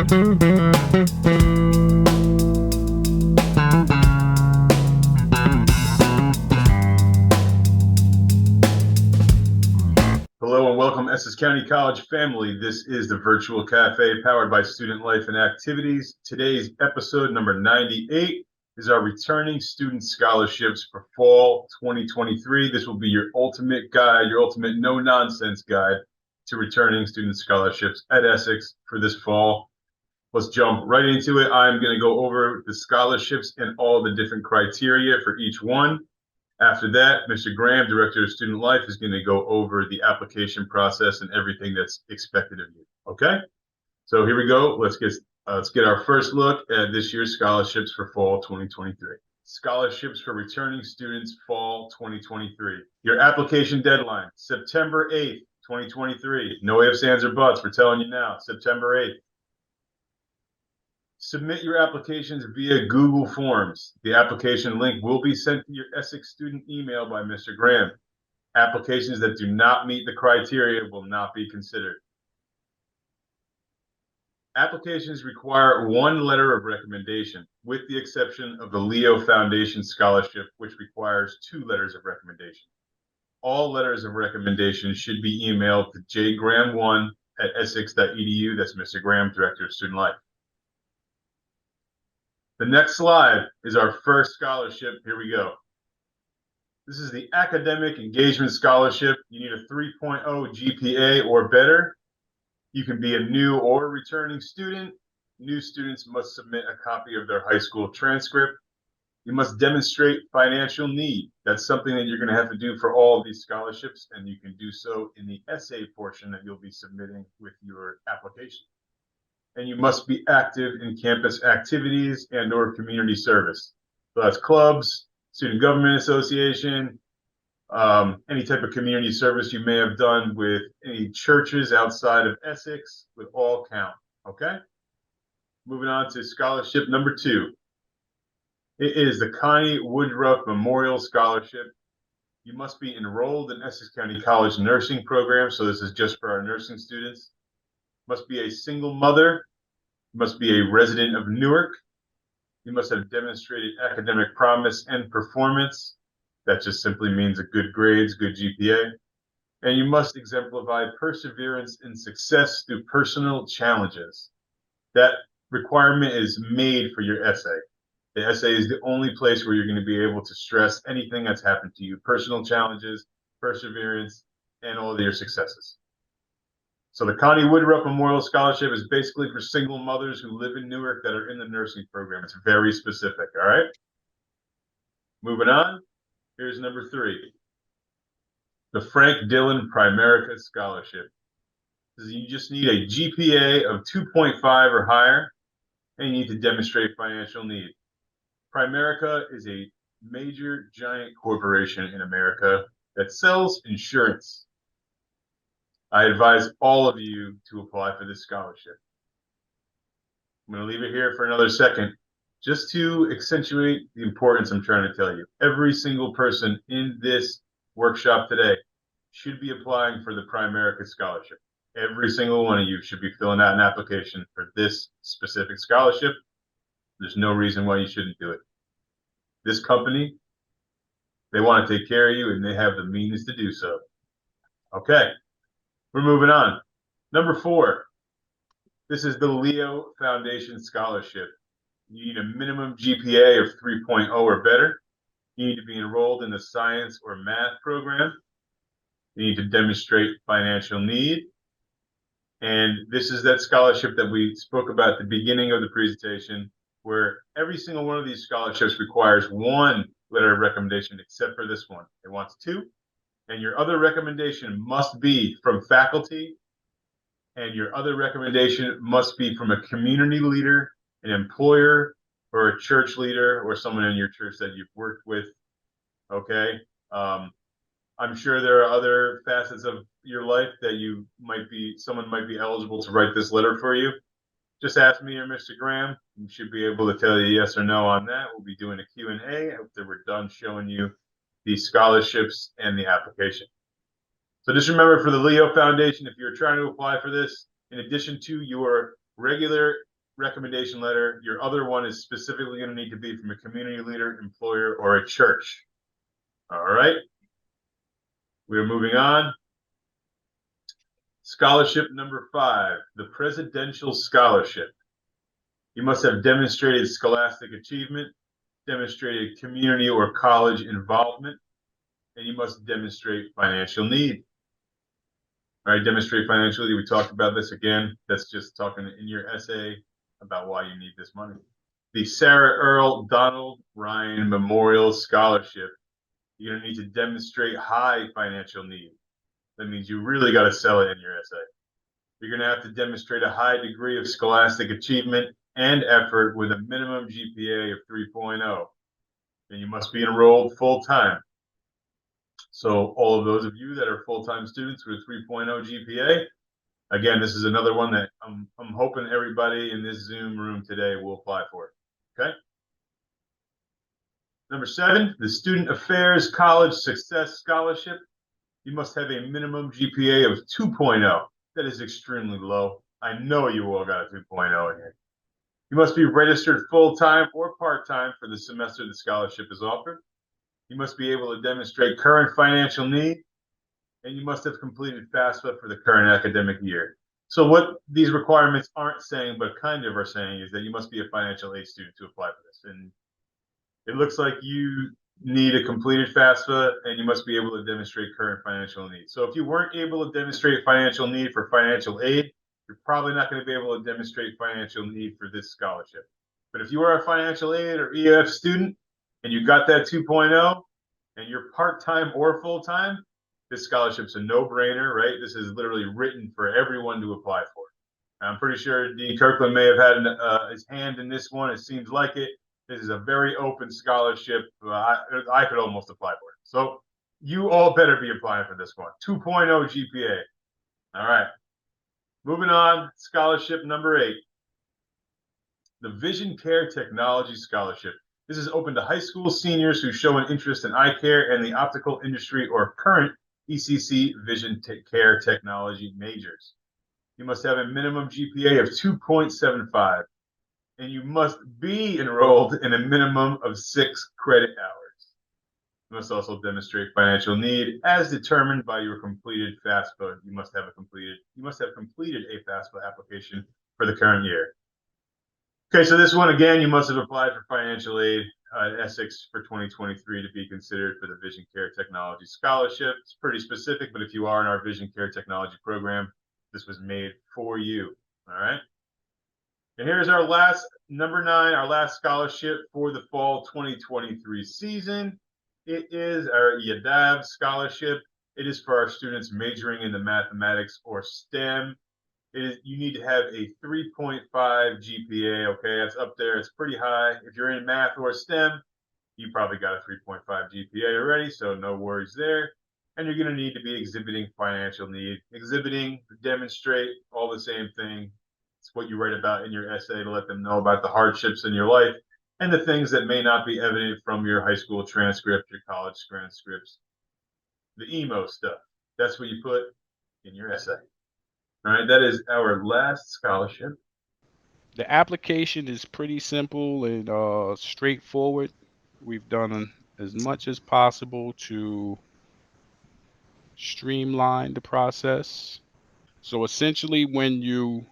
Hello and welcome, Essex County College family. This is the Virtual Cafe powered by Student Life and Activities. Today's episode number 98 is our returning student scholarships for fall 2023. This will be your ultimate guide, your ultimate no-nonsense guide to returning student scholarships at Essex for this fall. Let's jump right into it. I'm going to go over the scholarships and all the different criteria for each one. After that, Mr. Graham, Director of Student Life, is going to go over the application process and everything that's expected of you. Okay? So here we go. Let's get our first look at this year's scholarships for fall 2023. Scholarships for returning students fall 2023. Your application deadline, September 8th, 2023. No ifs, ands, or buts. We're telling you now, September 8th. Submit your applications via Google Forms. The application link will be sent to your Essex student email by Mr. Graham. Applications that do not meet the criteria will not be considered. Applications require one letter of recommendation, with the exception of the SLAO Foundation Scholarship, which requires 2 letters of recommendation. All letters of recommendation should be emailed to jgraham1@essex.edu. That's Mr. Graham, Director of Student Life. The next slide is our first scholarship. Here we go. This is the Academic Engagement Scholarship. You need a 3.0 GPA or better. You can be a new or returning student. New students must submit a copy of their high school transcript. You must demonstrate financial need. That's something that you're going to have to do for all of these scholarships, and you can do so in the essay portion that you'll be submitting with your application. And you must be active in campus activities and or community service. So that's clubs, student government association, any type of community service you may have done with any churches outside of Essex would all count, okay? Moving on to scholarship number 2. It is the Connie Woodruff Memorial Scholarship. You must be enrolled in Essex County College nursing program, so this is just for our nursing students. Must be a single mother, must be a resident of Newark. You must have demonstrated academic promise and performance. That just simply means a good grades, good GPA. And you must exemplify perseverance and success through personal challenges. That requirement is made for your essay. The essay is the only place where you're going to be able to stress anything that's happened to you, personal challenges, perseverance, and all of your successes. So the Connie Woodruff Memorial Scholarship is basically for single mothers who live in Newark that are in the nursing program. It's very specific, all right? Moving on, here's number 3. The Frank Dillon Primerica Scholarship. You just need a GPA of 2.5 or higher, and you need to demonstrate financial need. Primerica is a major giant corporation in America that sells insurance. I advise all of you to apply for this scholarship. I'm going to leave it here for another second just to accentuate the importance I'm trying to tell you. Every single person in this workshop today should be applying for the Primerica Scholarship. Every single one of you should be filling out an application for this specific scholarship. There's no reason why you shouldn't do it. This company, they want to take care of you, and they have the means to do so. Okay. We're moving on. Number 4, this is the SLAO Foundation Scholarship. You need a minimum GPA of 3.0 or better. You need to be enrolled in the science or math program. You need to demonstrate financial need. And this is that scholarship that we spoke about at the beginning of the presentation, where every single one of these scholarships requires 1 letter of recommendation, except for this one. It wants 2. And your other recommendation must be from faculty, and your other recommendation must be from a community leader, an employer, or a church leader, or someone in your church that you've worked with, okay? I'm sure there are other facets of your life that someone might be eligible to write this letter for you. Just ask me or Mr. Graham. We should be able to tell you yes or no on that. We'll be doing a Q&A after we're done showing you the scholarships and the application. So just remember, for the SLAO Foundation, if you're trying to apply for this, in addition to your regular recommendation letter. Your other one is specifically going to need to be from a community leader, employer, or a church. All right. We're moving on. Scholarship number 5, the Presidential Scholarship. You must have demonstrated scholastic achievement, demonstrated community or college involvement, and you must demonstrate financial need. All right, demonstrate financial need. We talked about this again. That's just talking in your essay about why you need this money. The Sarah Earl Donald Ryan Memorial Scholarship. You're going to need to demonstrate high financial need. That means you really got to sell it in your essay. You're going to have to demonstrate a high degree of scholastic achievement and effort with a minimum GPA of 3.0. And you must be enrolled full-time. So all of those of you that are full-time students with a 3.0 GPA, again, this is another one that I'm hoping everybody in this Zoom room today will apply for. Okay? Number 7, the Student Affairs College Success Scholarship. You must have a minimum GPA of 2.0. That is extremely low. I know you all got a 2.0 in here. You must be registered full-time or part-time for the semester the scholarship is offered. You must be able to demonstrate current financial need, and you must have completed FAFSA for the current academic year. So what these requirements aren't saying, but kind of are saying, is that you must be a financial aid student to apply for this. And it looks like you need a completed FAFSA, and you must be able to demonstrate current financial need. So if you weren't able to demonstrate financial need for financial aid, you're probably not going to be able to demonstrate financial need for this scholarship. But if you are a financial aid or EF student and you got that 2.0 and you're part-time or full-time, this scholarship's a no-brainer, right? This is literally written for everyone to apply for. I'm pretty sure Dean Kirkland may have had his hand in this one. It seems like it. This is a very open scholarship. I could almost apply for it. So you all better be applying for this one. 2.0 GPA. All right. Moving on, scholarship number 8. The Vision Care Technology Scholarship. This is open to high school seniors who show an interest in eye care and the optical industry or current ECC Vision Care Technology majors. You must have a minimum GPA of 2.75, and you must be enrolled in a minimum of 6 credit hours. You must also demonstrate financial need as determined by your completed FAFSA. You must have completed a FAFSA application for the current year. Okay, so this one again, you must have applied for financial aid at Essex for 2023 to be considered for the Vision Care Technology Scholarship. It's pretty specific, but if you are in our Vision Care Technology program, this was made for you. All right. And here's our last, number 9, our last scholarship for the fall 2023 season. It is our YADAV scholarship. It is for our students majoring in the mathematics or STEM. You need to have a 3.5 GPA. Okay, that's up there. It's pretty high. If you're in math or STEM, you probably got a 3.5 GPA already, so no worries there. And you're going to need to be exhibiting financial need. Exhibiting, demonstrate, all the same thing. It's what you write about in your essay to let them know about the hardships in your life and the things that may not be evident from your high school transcript, your college transcripts, the emo stuff. That's what you put in your essay. All right, that is our last scholarship. The application is pretty simple and straightforward. We've done as much as possible to streamline the process. So essentially, when you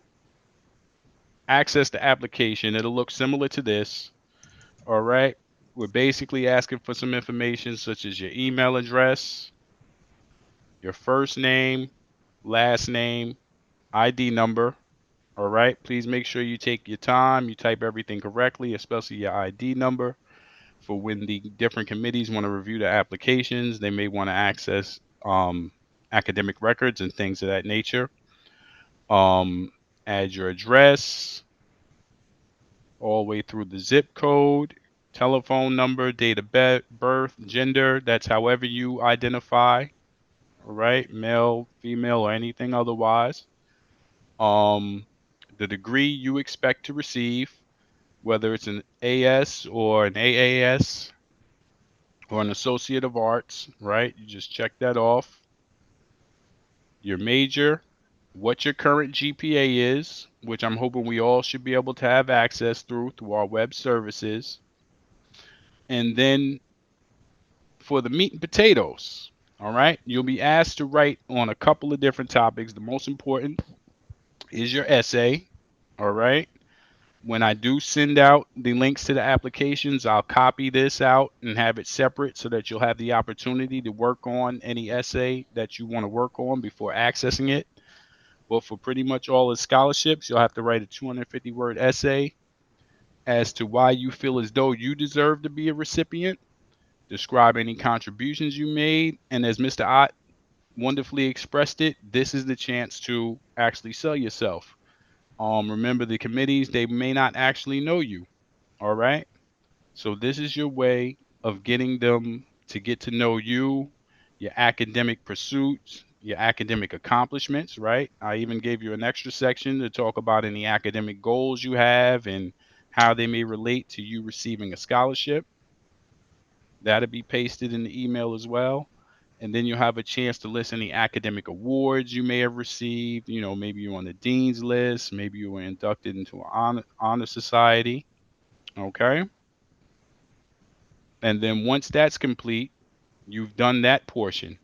access the application, it'll look similar to this. All right. We're basically asking for some information such as your email address, your first name, last name, ID number. All right. Please make sure you take your time. You type everything correctly, especially your ID number for when the different committees want to review the applications. They may want to access academic records and things of that nature. Add your address all the way through the zip code, telephone number, date of birth, gender. That's however you identify. All right. Male, female, or anything otherwise. Um, the degree you expect to receive, whether it's an AS or an AAS or an Associate of Arts, right? You just check that off. Your major, what your current GPA is, which I'm hoping we all should be able to have access through our web services. And then for the meat and potatoes, all right, you'll be asked to write on a couple of different topics. The most important is your essay, all right? When I do send out the links to the applications, I'll copy this out and have it separate so that you'll have the opportunity to work on any essay that you want to work on before accessing it. But for pretty much all the scholarships, you'll have to write a 250-word essay as to why you feel as though you deserve to be a recipient, describe any contributions you made, and as Mr. Ott wonderfully expressed it, this is the chance to actually sell yourself. Remember, the committees, they may not actually know you. All right. So this is your way of getting them to get to know you, your academic pursuits, your academic accomplishments, right? I even gave you an extra section to talk about any academic goals you have and how they may relate to you receiving a scholarship. That'll be pasted in the email as well. And then you'll have a chance to list any academic awards you may have received. You know, maybe you're on the dean's list, maybe you were inducted into an honor society. Okay. And then once that's complete, you've done that portion.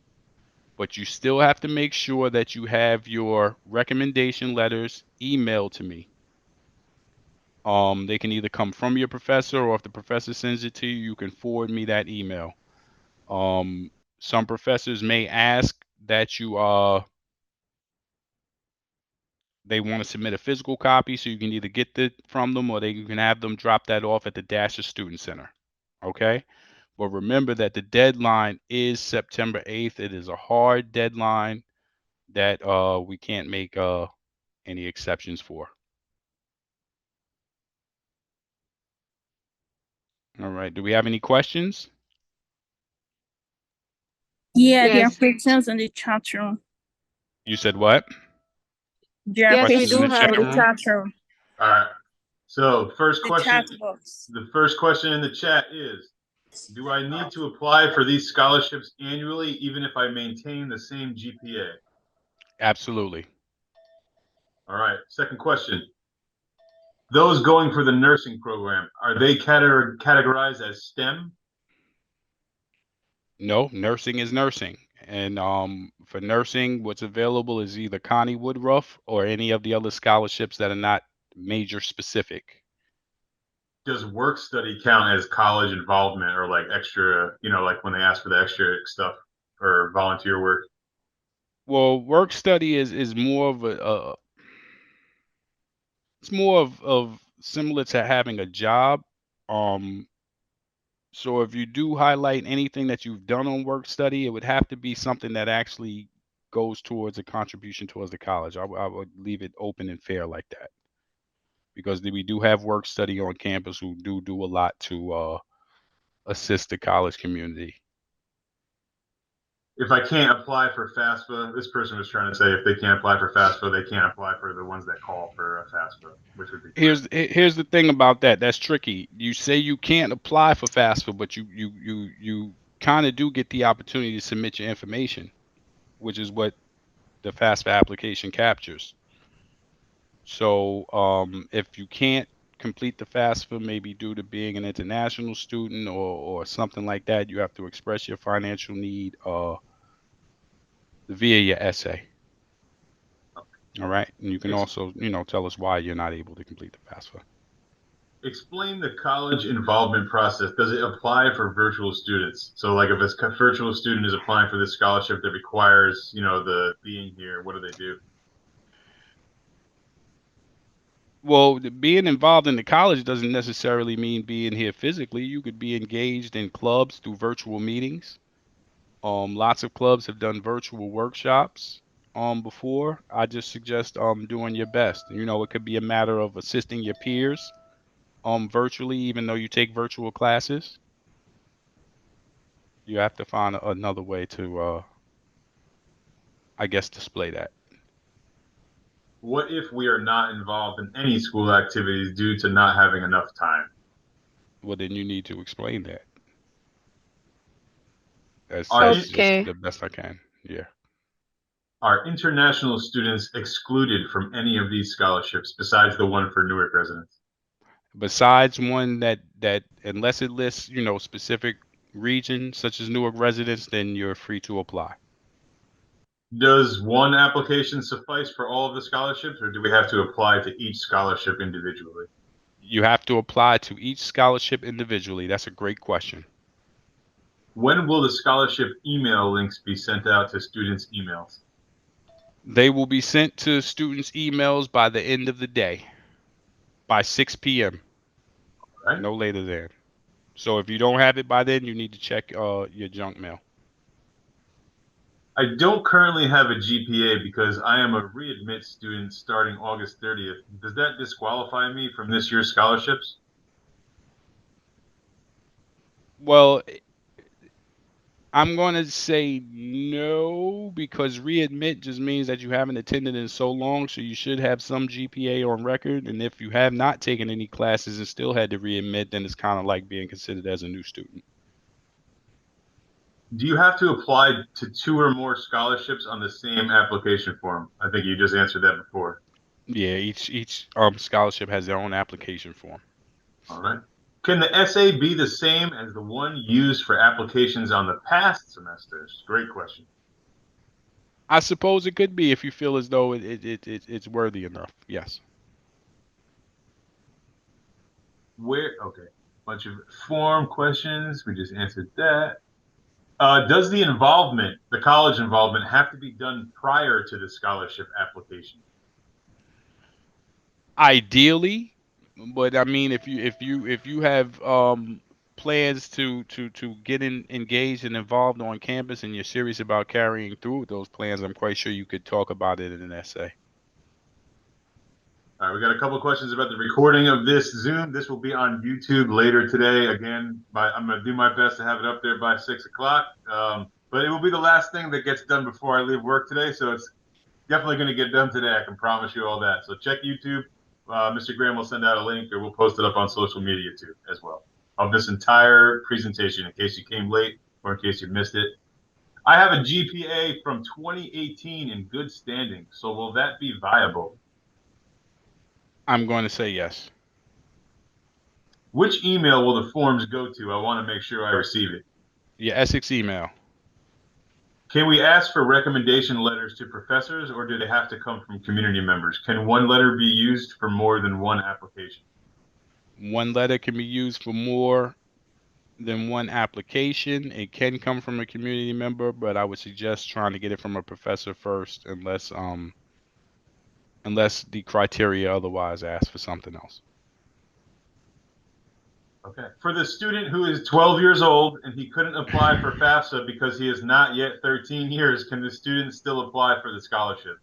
But you still have to make sure that you have your recommendation letters emailed to me. They can either come from your professor, or if the professor sends it to you, you can forward me that email. Um, some professors may ask that they want to submit a physical copy, so you can either get it from them or you can have them drop that off at the Dasher Student Center. Okay. But remember that the deadline is September 8th. It is a hard deadline that we can't make any exceptions for. All right. Do we have any questions? Yeah, there are Yes. questions in the chat room. You said what? There are Yes, we Questions in do the questions have in chat the room? chat room. All right. So first The question, chat box. the first question in the chat is, do I need to apply for these scholarships annually, even if I maintain the same GPA? Absolutely. All right. Second question, those going for the nursing program, are they categorized as STEM? No, nursing is nursing. And for nursing, what's available is either Connie Woodruff or any of the other scholarships that are not major specific. Does work study count as college involvement or like extra, like when they ask for the extra stuff or volunteer work? Well, work study is more of a it's more of similar to having a job. Um, so if you do highlight anything that you've done on work study, it would have to be something that actually goes towards a contribution towards the college. I would leave it open and fair like that, because we do have work study on campus who do a lot to assist the college community. If I can't apply for FAFSA, this person was trying to say if they can't apply for FAFSA, they can't apply for the ones that call for a FAFSA, which would be correct. Here's the thing about that. That's tricky. You say you can't apply for FAFSA, but you kind of do get the opportunity to submit your information, which is what the FAFSA application captures. So if you can't complete the FAFSA, maybe due to being an international student or something like that, you have to express your financial need via your essay. All right. And you can also, tell us why you're not able to complete the FAFSA. Explain the college involvement process. Does it apply for virtual students? So, like, if a virtual student is applying for this scholarship that requires, the being here, what do they do? Well, being involved in the college doesn't necessarily mean being here physically. You could be engaged in clubs through virtual meetings. Lots of clubs have done virtual workshops before. I just suggest doing your best. It could be a matter of assisting your peers virtually, even though you take virtual classes. You have to find another way to I guess display that. What if we are not involved in any school activities due to not having enough time? Well, then you need to explain that. That's Are just Okay. the best I can. Yeah. Are international students excluded from any of these scholarships besides the one for Newark residents? Besides one that unless it lists, specific region such as Newark residents, then you're free to apply. Does one application suffice for all of the scholarships, or do we have to apply to each scholarship individually? You have to apply to each scholarship individually. That's a great question. When will the scholarship email links be sent out to students' emails? They will be sent to students' emails by the end of the day, by 6 p.m. Right? No later than. So if you don't have it by then, you need to check your junk mail. I don't currently have a GPA because I am a readmit student starting August 30th. Does that disqualify me from this year's scholarships? Well, I'm going to say no, because readmit just means that you haven't attended in so long, so you should have some GPA on record. And if you have not taken any classes and still had to readmit, then it's kind of like being considered as a new student. Do you have to apply to 2 or more scholarships on the same application form? I think you just answered that before. Yeah, each scholarship has their own application form. All right. Can the essay be the same as the one used for applications on the past semesters? Great question. I suppose it could be if you feel as though it's worthy enough. Yes. Okay. Bunch of form questions. We just answered that. Does the college involvement, have to be done prior to the scholarship application? Ideally, but I mean, if you have plans to get engaged and involved on campus, and you're serious about carrying through with those plans, I'm quite sure you could talk about it in an essay. All right, we got a couple of questions about the recording of this Zoom. This will be on YouTube later today. Again, I'm going to do my best to have it up there by 6 o'clock. But it will be the last thing that gets done before I leave work today. So it's definitely going to get done today. I can promise you all that. So check YouTube. Mr. Graham will send out a link, or we'll post it up on social media too, as well, of this entire presentation in case you came late or in case you missed it. I have a GPA from 2018 in good standing. So will that be viable? I'm going to say yes. Which email will the forms go to? I want to make sure I receive it. Your Essex email. Can we ask for recommendation letters to professors, or do they have to come from community members? Can one letter be used for more than one application? One letter can be used for more than one application. It can come from a community member, but I would suggest trying to get it from a professor first, unless the criteria otherwise asks for something else. Okay. For the student who is 12 years old and he couldn't apply for FAFSA because he is not yet 13 years, can the student still apply for the scholarship?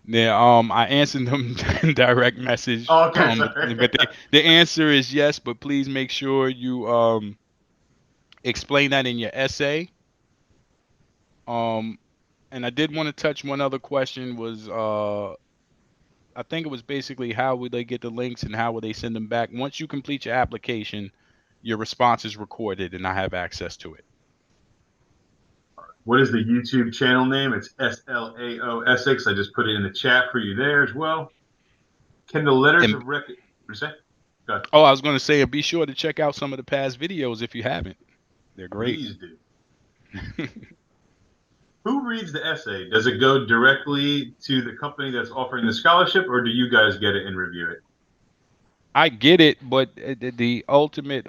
Yeah, I answered them in direct message. Oh, okay, sorry. But the answer is yes, but please make sure you explain that in your essay. And I did want to touch one other question, was I think it was basically how would they get the links and how would they send them back? Once you complete your application, your response is recorded and I have access to it. What is the YouTube channel name? It's SLAO Essex. I just put it in the chat for you there as well. Can the letters And of what you say? Go ahead. I was going to say, be sure to check out some of the past videos if you haven't. They're great. Please do. Who reads the essay? Does it go directly to the company that's offering the scholarship, or do you guys get it and review it? I get it, but the ultimate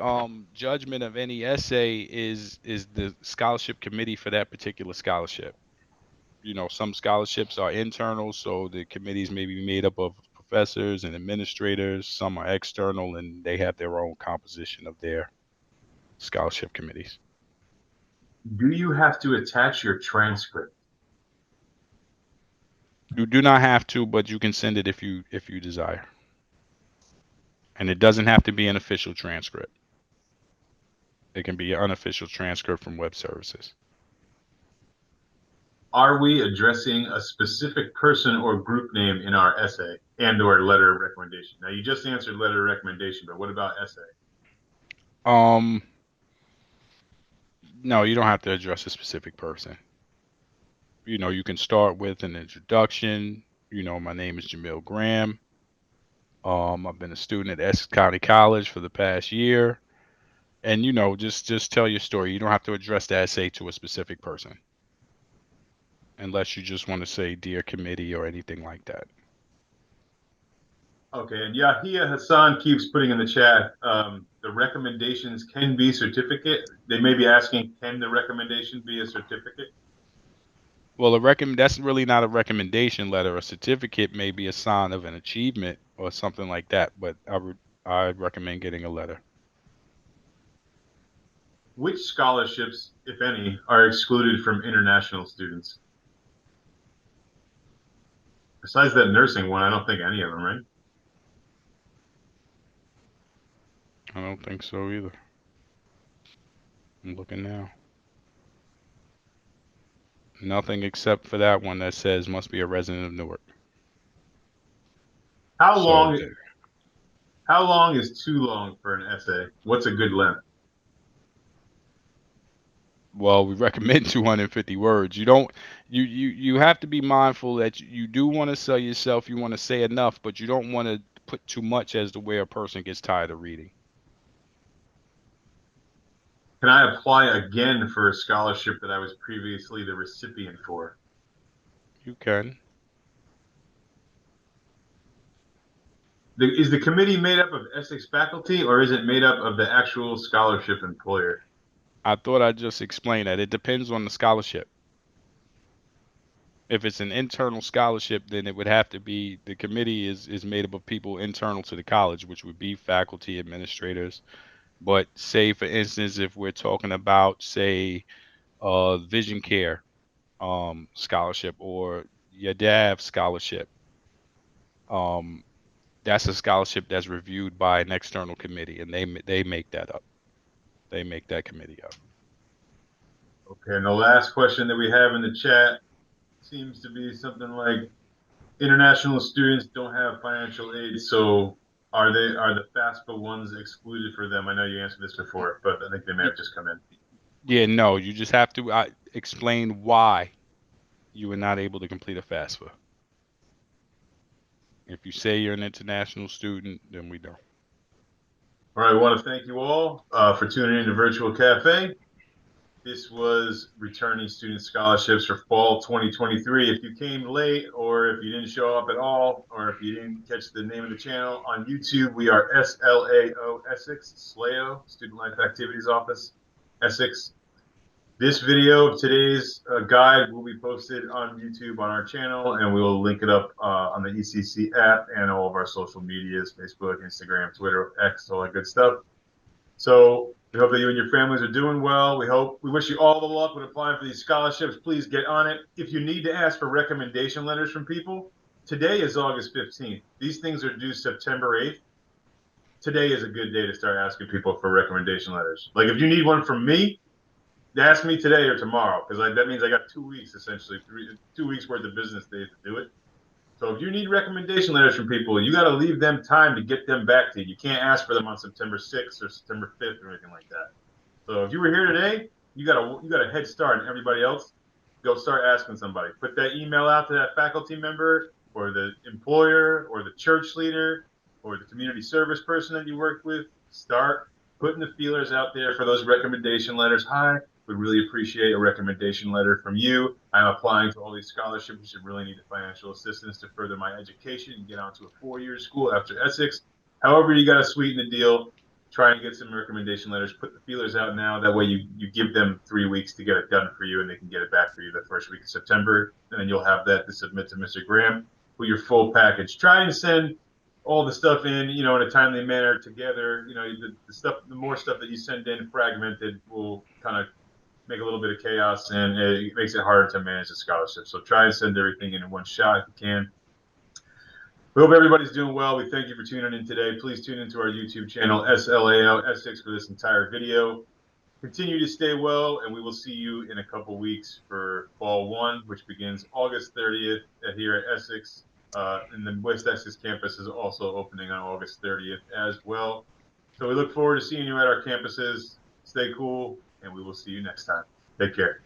judgment of any essay is the scholarship committee for that particular scholarship. Some scholarships are internal, so the committees may be made up of professors and administrators. Some are external, and they have their own composition of their scholarship committees. Do you have to attach your transcript? You do not have to, but you can send it if you desire. And it doesn't have to be an official transcript. It can be an unofficial transcript from web services. Are we addressing a specific person or group name in our essay and/or letter of recommendation? Now, you just answered letter of recommendation, but what about essay? No, you don't have to address a specific person. You can start with an introduction. My name is Jamil Graham. I've been a student at Essex County College for the past year. And just tell your story. You don't have to address the essay to a specific person unless you just want to say dear committee or anything like that. Okay, and Yahia Hassan keeps putting in the chat, the recommendations can be certificate. They may be asking, can the recommendation be a certificate? Well, that's really not a recommendation letter. A certificate may be a sign of an achievement or something like that, but I recommend getting a letter. Which scholarships, if any, are excluded from international students? Besides that nursing one, I don't think any of them, right? I don't think so either. I'm looking now. Nothing except for that one that says must be a resident of Newark. How So, long how long is too long for an essay? What's a good length? well, we recommend 250 words. You have to be mindful that you do want to sell yourself. You want to say enough, but you don't want to put too much as to where a person gets tired of reading. Can I apply again for a scholarship that I was previously the recipient for? You can. Is the committee made up of Essex faculty or is it made up of the actual scholarship employer? I thought I just explained that. It depends on the scholarship. If it's an internal scholarship, then it would have to be the committee is made up of people internal to the college, which would be faculty, administrators. But say, for instance, if we're talking about, say, vision care scholarship or YADAV scholarship, um, that's a scholarship that's reviewed by an external committee, and they make that up. They make that committee up. Okay, and the last question that we have in the chat seems to be something like international students don't have financial aid, so are the FAFSA ones excluded for them? I know you answered this before, but I think they may have just come in. Yeah, no, you just have to explain why you were not able to complete a FAFSA. If you say you're an international student, then we don't. All right, I want to thank you all for tuning in to Virtual Cafe. This was returning student scholarships for fall 2023. If you came late or if you didn't show up at all or if you didn't catch the name of the channel on YouTube, we are SLAO Essex, SLAO, Student Life Activities Office, Essex. This video of today's guide will be posted on YouTube on our channel, and we will link it up on the ECC app and all of our social medias, Facebook, Instagram, Twitter, X, all that good stuff. So we hope that you and your families are doing well. We wish you all the luck with applying for these scholarships. Please get on it. If you need to ask for recommendation letters from people, today is August 15th. These things are due September 8th. Today is a good day to start asking people for recommendation letters. Like if you need one from me, ask me today or tomorrow, because that means I got 2 weeks, essentially, 2 weeks worth of business days to do it. So if you need recommendation letters from people, you got to leave them time to get them back to you. You can't ask for them on September 6th or September 5th or anything like that. So if you were here today, you got a head start on everybody else. Go start asking somebody. Put that email out to that faculty member or the employer or the church leader or the community service person that you worked with. Start putting the feelers out there for those recommendation letters. Hi, would really appreciate a recommendation letter from you. I'm applying to all these scholarships and really need the financial assistance to further my education and get onto a 4-year school after Essex. However, you got to sweeten the deal. Try and get some recommendation letters. Put the feelers out now. That way, you give them 3 weeks to get it done for you, and they can get it back for you the first week of September. And then you'll have that to submit to Mr. Graham with your full package. Try and send all the stuff in, in a timely manner together. The more stuff that you send in fragmented will kind of make a little bit of chaos, and it makes it harder to manage the scholarship. So try and send everything in one shot if you can. We hope everybody's doing well. We thank you for tuning in today. Please tune into our YouTube channel, SLAO Essex, for this entire video. Continue to stay well, and we will see you in a couple weeks for Fall 1, which begins August 30th here at Essex. And the West Essex campus is also opening on August 30th as well. So we look forward to seeing you at our campuses. Stay cool, and we will see you next time. Take care.